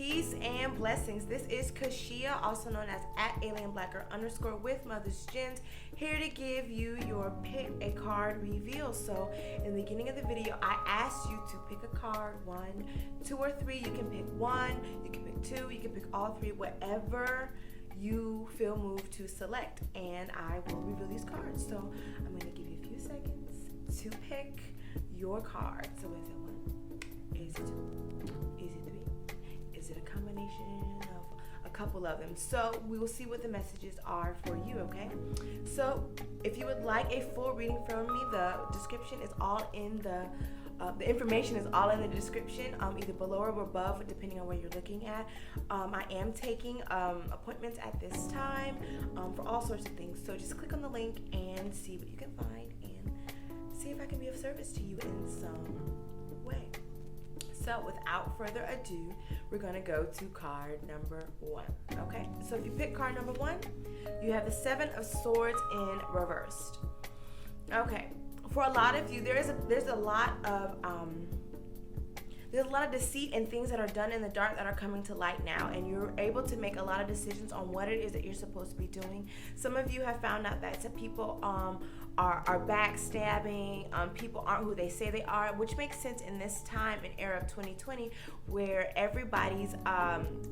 Peace and blessings. This is Kashia, also known as @AlienBlacker_ with Mother's Gens, here to give you your pick a card reveal. So in the beginning of the video, I asked you to pick a card, 1, 2, or 3. You can pick 1, you can pick 2, you can pick all 3, whatever you feel moved to select. And I will reveal these cards. So I'm going to give you a few seconds to pick your card. So is it 1? Is it 2? Is it 3? Is it a combination of a couple of them? So we will see what the messages are for you, okay? So if you would like a full reading from me, the description is all in the information is all in the description, either below or above, depending on where you're looking at. I am taking appointments at this time for all sorts of things. So just click on the link and see what you can find and see if I can be of service to you in some way. So without further ado, we're going to go to card number 1. Okay, so if you pick card number 1, you have the 7 of Swords in reversed. Okay, for a lot of you, there's a lot of deceit and things that are done in the dark that are coming to light now, and you're able to make a lot of decisions on what it is that you're supposed to be doing. Some of you have found out that some people are backstabbing, people aren't who they say they are, which makes sense in this time and era of 2020 where everybody's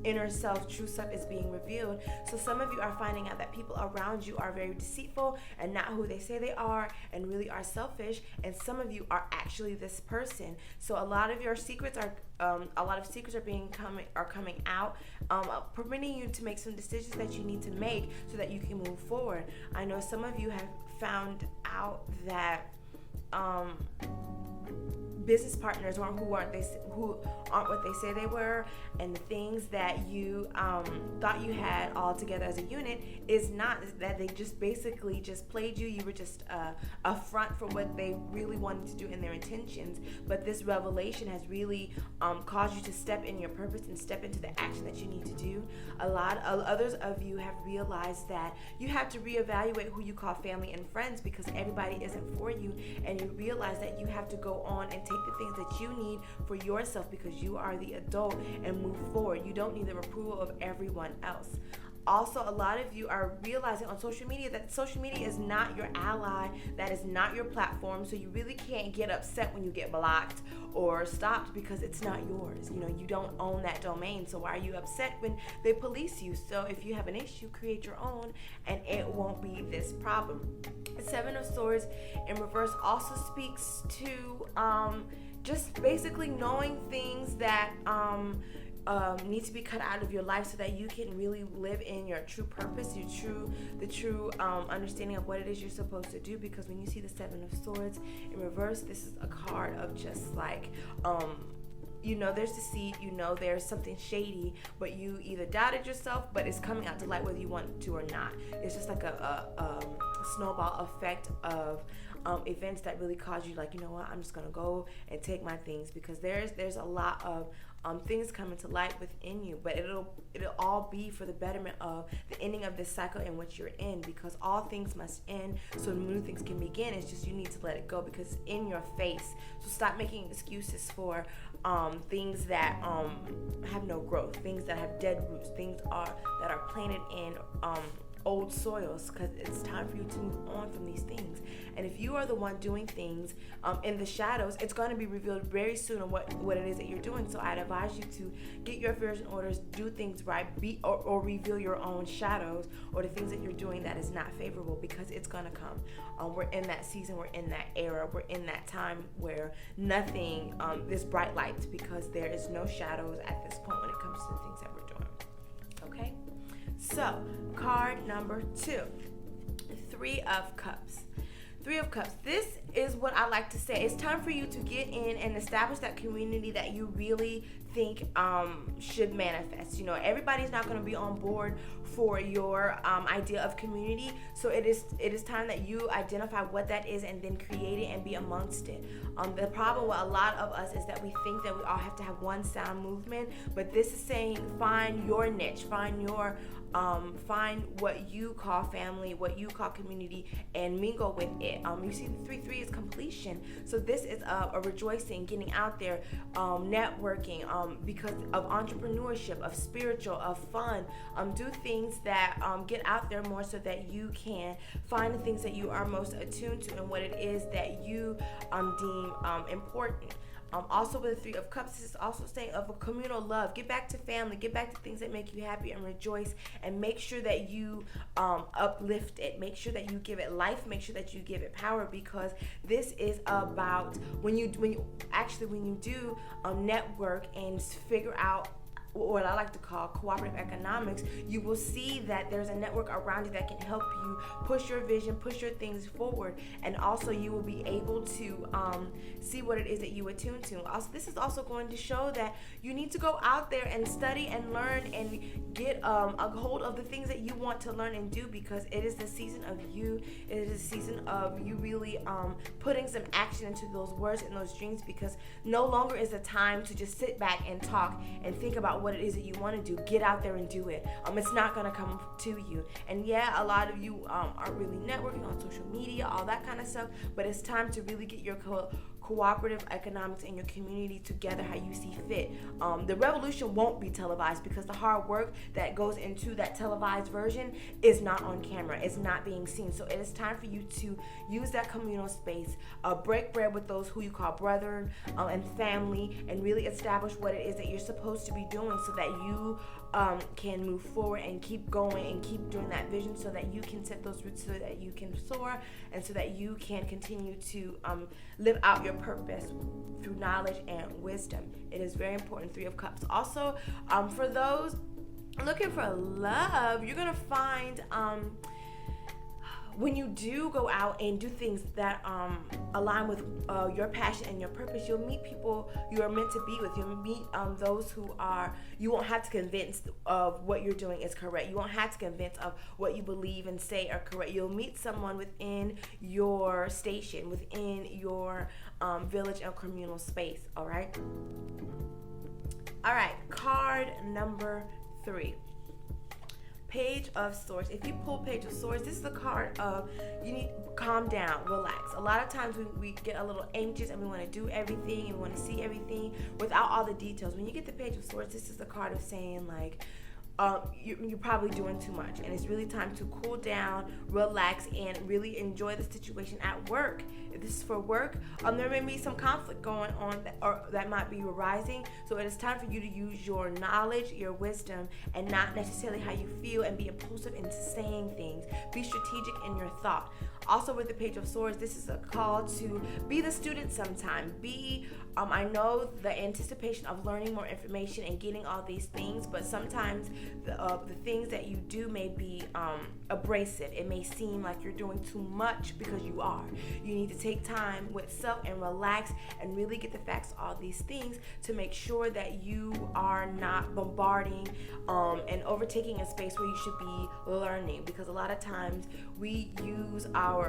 inner self, true self is being revealed. So some of you are finding out that people around you are very deceitful and not who they say they are and really are selfish, and some of you are actually this person. So a lot of your secrets are coming out, permitting you to make some decisions that you need to make so that you can move forward. I know some of you have found out that business partners who aren't what they say they were, and the things that you thought you had all together as a unit is not, that they just basically just played you. You were just a front for what they really wanted to do in their intentions. But this revelation has really caused you to step in your purpose and step into the action that you need to do. A lot of others of you have realized that you have to reevaluate who you call family and friends, because everybody isn't for you, and you realize that you have to go on and take the things that you need for yourself, because you are the adult, and move forward. You don't need the approval of everyone else. Also, a lot of you are realizing on social media that social media is not your ally, that is not your platform, so you really can't get upset when you get blocked or stopped, because it's not yours. You know, you don't own that domain, so why are you upset when they police you? So if you have an issue, create your own, and it won't be this problem. The 7 of Swords in reverse also speaks to just basically knowing things that need to be cut out of your life so that you can really live in your true purpose, the true understanding of what it is you're supposed to do. Because when you see the 7 of Swords in reverse, this is a card of just like there's deceit, there's something shady, but you either doubted yourself, but it's coming out to light whether you want to or not. It's just like a snowball effect of events that really cause you, like, you know what, I'm just gonna go and take my things, because there's a lot of things coming to light within you, but it'll all be for the betterment of the ending of this cycle in which you're in, because all things must end so new things can begin. It's just you need to let it go because it's in your face. So stop making excuses for things that have no growth, things that have dead roots, things that are planted in old soils, because it's time for you to move on from these things. And if you are the one doing things in the shadows, it's going to be revealed very soon on what it is that you're doing. So I'd advise you to get your affairs in order, do things right, or reveal your own shadows or the things that you're doing that is not favorable, because it's going to come. We're in that season, we're in that era, we're in that time where nothing is bright lights, because there is no shadows at this point when it comes to the things that we're doing. Okay? So, card number 2, 3 of Cups. 3 of Cups. This is what I like to say. It's time for you to get in and establish that community that you really think should manifest. Everybody's not going to be on board for your idea of community, so it is time that you identify what that is and then create it and be amongst it. The problem with a lot of us is that we think that we all have to have one sound movement, but this is saying find your niche, find what you call family, what you call community, and mingle with it. You see the 3-3 3 is completion. So this is a rejoicing, getting out there, networking, because of entrepreneurship, of spiritual, of fun. Do things that get out there more, so that you can find the things that you are most attuned to and what it is that you deem important. Also with the 3 of Cups, this is also saying of a communal love. Get back to family, get back to things that make you happy and rejoice, and make sure that you uplift it. Make sure that you give it life. Make sure that you give it power, because this is about when you do network and figure out what I like to call cooperative economics, you will see that there's a network around you that can help you push your vision, push your things forward, and also you will be able to see what it is that you attune to. Also, this is also going to show that you need to go out there and study and learn and get a hold of the things that you want to learn and do, because it is the season of you. It is the season of you really putting some action into those words and those dreams, because no longer is the time to just sit back and talk and think about what it is that you want to do. Get out there and do it. It's not going to come to you. And yeah, a lot of you are really networking on social media, all that kind of stuff, but it's time to really get your cooperative economics in your community together how you see fit. The revolution won't be televised, because the hard work that goes into that televised version is not on camera. It's not being seen. So it is time for you to use that communal space, break bread with those who you call brethren and family, and really establish what it is that you're supposed to be doing, so that you can move forward and keep going and keep doing that vision, so that you can set those roots, so that you can soar, and so that you can continue to live out your purpose through knowledge and wisdom. It is very important. 3 of Cups. Also, for those looking for love, you're gonna find when you do go out and do things that align with your passion and your purpose, you'll meet people you are meant to be with. You'll meet those who are, you won't have to convince of what you're doing is correct. You won't have to convince of what you believe and say are correct. You'll meet someone within your station, within your village and communal space, all right? All right, card number 3. Page of Swords. If you pull Page of Swords, this is a card of you need to calm down, relax. A lot of times we get a little anxious and we want to do everything and we want to see everything without all the details. When you get the Page of Swords, this is a card of saying like, you're probably doing too much, and it's really time to cool down, relax, and really enjoy the situation at work. If this is for work, there may be some conflict going on that might be arising, so it is time for you to use your knowledge, your wisdom, and not necessarily how you feel, and be impulsive in saying things. Be strategic in your thought. Also with the Page of Swords, this is a call to be the student sometime. I know the anticipation of learning more information and getting all these things, but sometimes the things that you do may be abrasive. It may seem like you're doing too much, because you are. You need to take time with self and relax and really get the facts of all these things to make sure that you are not bombarding and overtaking a space where you should be learning, because a lot of times we use our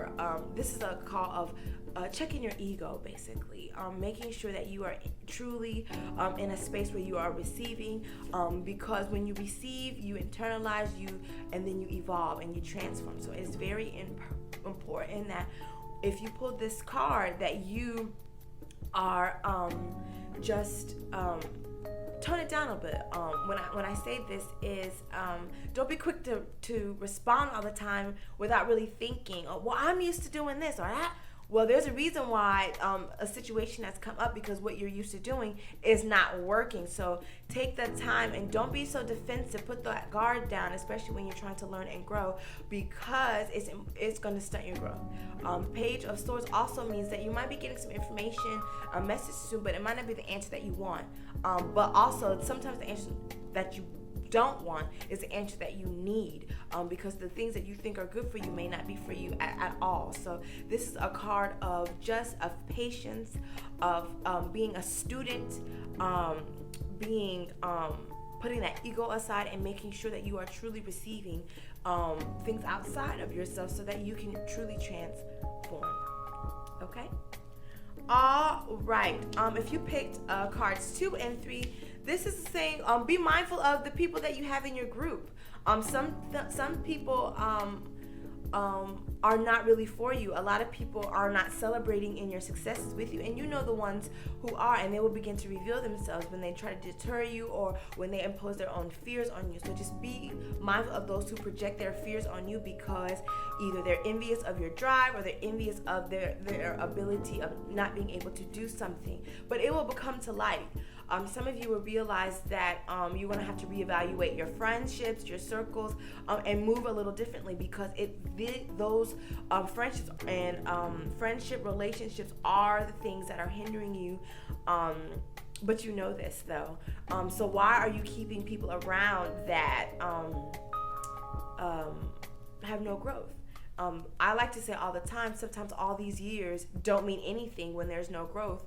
this is a call of checking your ego, basically, making sure that you are truly in a space where you are receiving, because when you receive, you internalize, and then you evolve and you transform. So it's very important that if you pull this card, that you are just tone it down a bit. When I say this is don't be quick to respond all the time without really thinking, oh, well, I'm used to doing this or that. Well, there's a reason why a situation has come up, because what you're used to doing is not working. So take the time and don't be so defensive. Put that guard down, especially when you're trying to learn and grow, because it's going to stunt your growth. Page of Swords also means that you might be getting some information, a message soon, but it might not be the answer that you want. But also sometimes the answer that you don't want is the answer that you need, because the things that you think are good for you may not be for you at all. So this is a card of patience, of being a student, putting that ego aside and making sure that you are truly receiving things outside of yourself, so that you can truly transform. Okay? All right. If you picked cards 2 and 3, this is saying be mindful of the people that you have in your group. Some people are not really for you. A lot of people are not celebrating in your successes with you, and you know the ones who are, and they will begin to reveal themselves when they try to deter you or when they impose their own fears on you. So just be mindful of those who project their fears on you, because either they're envious of your drive or they're envious of their ability of not being able to do something. But it will become to light. Some of you will realize that you're going to have to reevaluate your friendships, your circles, and move a little differently, because those friendships and friendship relationships are the things that are hindering you. But you know this, though. So why are you keeping people around that have no growth? I like to say all the time, sometimes all these years don't mean anything when there's no growth.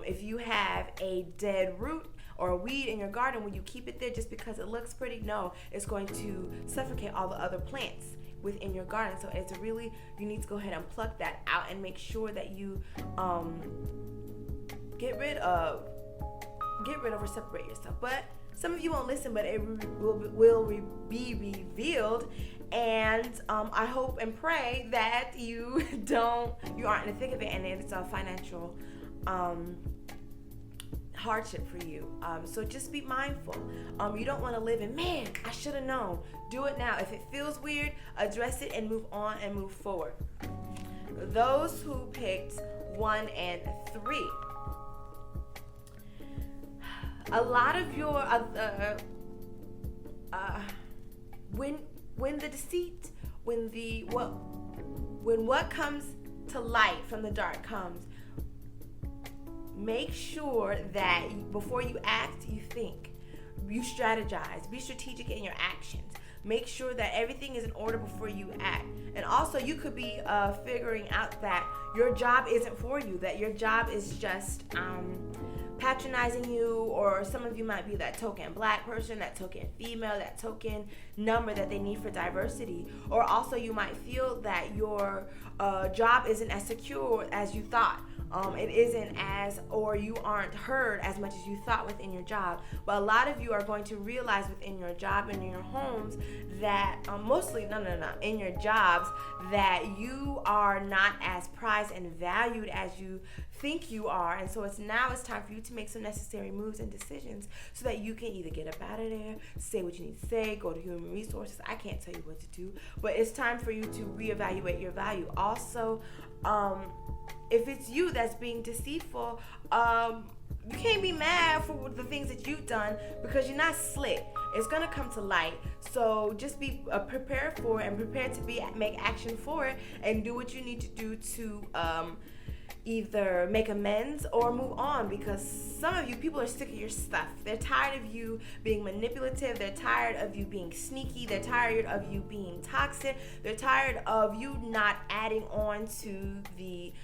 If you have a dead root or a weed in your garden, when you keep it there just because it looks pretty, no, it's going to suffocate all the other plants within your garden. So you need to go ahead and pluck that out and make sure that you get rid of or separate yourself. But some of you won't listen, but it will be revealed. And I hope and pray that you aren't in the thick of it, and it's a financial hardship for you. So just be mindful. You don't want to live in, man, I should have known. Do it now. If it feels weird, address it and move on and move forward. Those who picked 1 and 3. A lot of your when the deceit, when what comes to light from the dark comes, make sure that before you act, you think. You strategize. Be strategic in your actions. Make sure that everything is in order before you act. And also, you could be figuring out that your job isn't for you, that your job is just patronizing you, or some of you might be that token black person, that token female, that token number that they need for diversity. Or also, you might feel that your job isn't as secure as you thought. It isn't or you aren't heard as much as you thought within your job. But a lot of you are going to realize within your job and in your homes that, in your jobs, that you are not as prized and valued as you think you are. And so it's time for you to make some necessary moves and decisions so that you can either get up out of there, say what you need to say, go to human resources. I can't tell you what to do, but it's time for you to reevaluate your value. Also, if it's you that's being deceitful, you can't be mad for the things that you've done, because you're not slick. It's gonna come to light. So just be prepared for it, and prepared to make action for it, and do what you need to do to either make amends or move on, because some of you people are sick of your stuff. They're tired of you being manipulative. They're tired of you being sneaky. They're tired of you being toxic. They're tired of you not adding on to the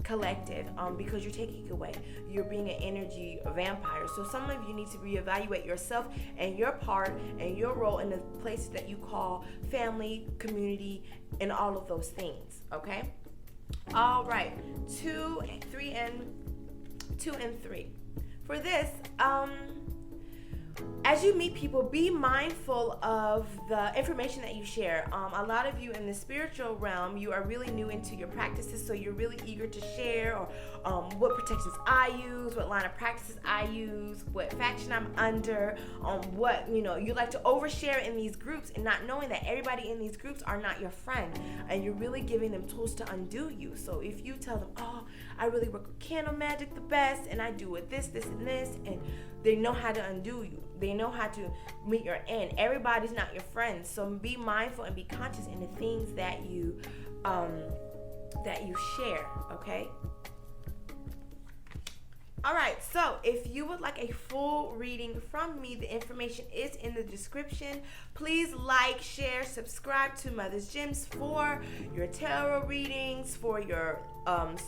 collective, because you're taking it away. You're being an energy vampire. So some of you need to reevaluate yourself and your part and your role in the places that you call family, community, and all of those things. Okay. All right, 2 and 3. For this, as you meet people, be mindful of the information that you share. A lot of you in the spiritual realm, you are really new into your practices, so you're really eager to share, or what protections I use, what line of practices I use, what faction I'm under, what you like to overshare in these groups, and not knowing that everybody in these groups are not your friend, and you're really giving them tools to undo you. So if you tell them, oh, I really work with candle magic the best, and I do it this, and this, and they know how to undo you. They know how to meet your end. Everybody's not your friend, so be mindful and be conscious in the things that you share. Okay. All right, so if you would like a full reading from me, the information is in the description. Please like, share, subscribe to Mother's Gems for your tarot readings, for your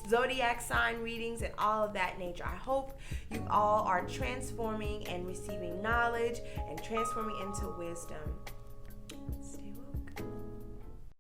zodiac sign readings, and all of that nature. I hope you all are transforming and receiving knowledge and transforming into wisdom.